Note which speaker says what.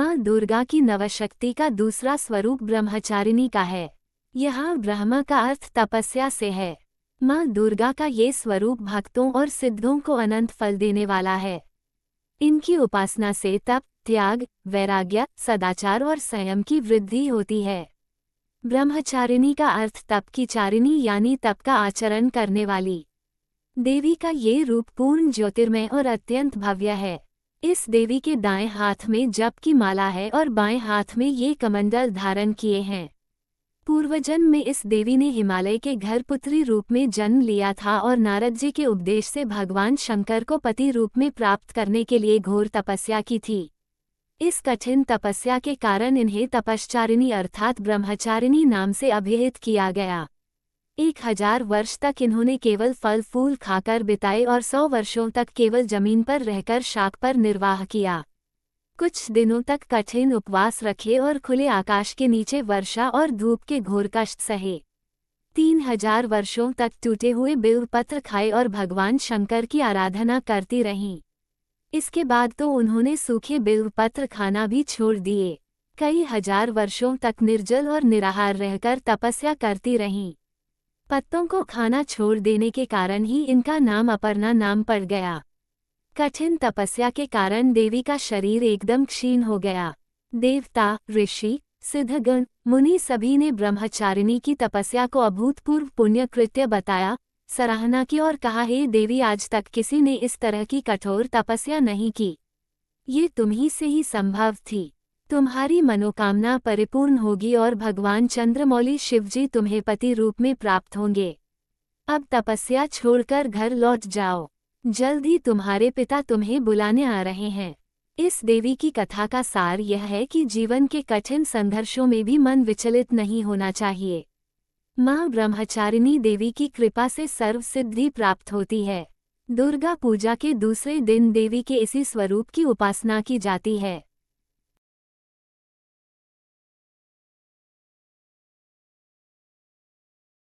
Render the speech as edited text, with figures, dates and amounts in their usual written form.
Speaker 1: माँ दुर्गा की नवशक्ति का दूसरा स्वरूप ब्रह्मचारिणी का है। यहाँ ब्रह्म का अर्थ तपस्या से है। माँ दुर्गा का ये स्वरूप भक्तों और सिद्धों को अनंत फल देने वाला है। इनकी उपासना से तप, त्याग, वैराग्य, सदाचार और संयम की वृद्धि होती है। ब्रह्मचारिणी का अर्थ तप की चारिणी यानी तप का आचरण करने वाली। देवी का ये रूप पूर्ण ज्योतिर्मय और अत्यंत भव्य है। इस देवी के दाएं हाथ में जप की माला है और बाएं हाथ में ये कमंडल धारण किए हैं। पूर्वजन्म में इस देवी ने हिमालय के घर पुत्री रूप में जन्म लिया था और नारद जी के उपदेश से भगवान शंकर को पति रूप में प्राप्त करने के लिए घोर तपस्या की थी। इस कठिन तपस्या के कारण इन्हें तपश्चारिणी अर्थात ब्रह्मचारिणी नाम से अभिहित किया गया। 1000 वर्ष तक इन्होंने केवल फल फूल खाकर बिताए और 100 वर्षों तक केवल जमीन पर रहकर शाक पर निर्वाह किया। कुछ दिनों तक कठिन उपवास रखे और खुले आकाश के नीचे वर्षा और धूप के घोर कष्ट सहे। 3000 वर्षों तक टूटे हुए बिल्वपत्र खाए और भगवान शंकर की आराधना करती रहीं। इसके बाद तो उन्होंने सूखे बिल्वपत्र खाना भी छोड़ दिए। कई हजार वर्षों तक निर्जल और निराहार रहकर तपस्या करती रहीं। पत्तों को खाना छोड़ देने के कारण ही इनका नाम अपर्णा नाम पड़ गया। कठिन तपस्या के कारण देवी का शरीर एकदम क्षीण हो गया। देवता, ऋषि, सिद्धगण, मुनि सभी ने ब्रह्मचारिणी की तपस्या को अभूतपूर्व पुण्य कृत्य बताया, सराहना की और कहा, हे देवी, आज तक किसी ने इस तरह की कठोर तपस्या नहीं की। ये तुम्ही से ही संभव थी। तुम्हारी मनोकामना परिपूर्ण होगी और भगवान चंद्रमौली शिवजी तुम्हें पति रूप में प्राप्त होंगे। अब तपस्या छोड़कर घर लौट जाओ। जल्द ही तुम्हारे पिता तुम्हें बुलाने आ रहे हैं। इस देवी की कथा का सार यह है कि जीवन के कठिन संघर्षों में भी मन विचलित नहीं होना चाहिए। माँ ब्रह्मचारिणी देवी की कृपा से सर्व सिद्धि प्राप्त होती है। दुर्गा पूजा के दूसरे दिन देवी के इसी स्वरूप की उपासना की जाती है।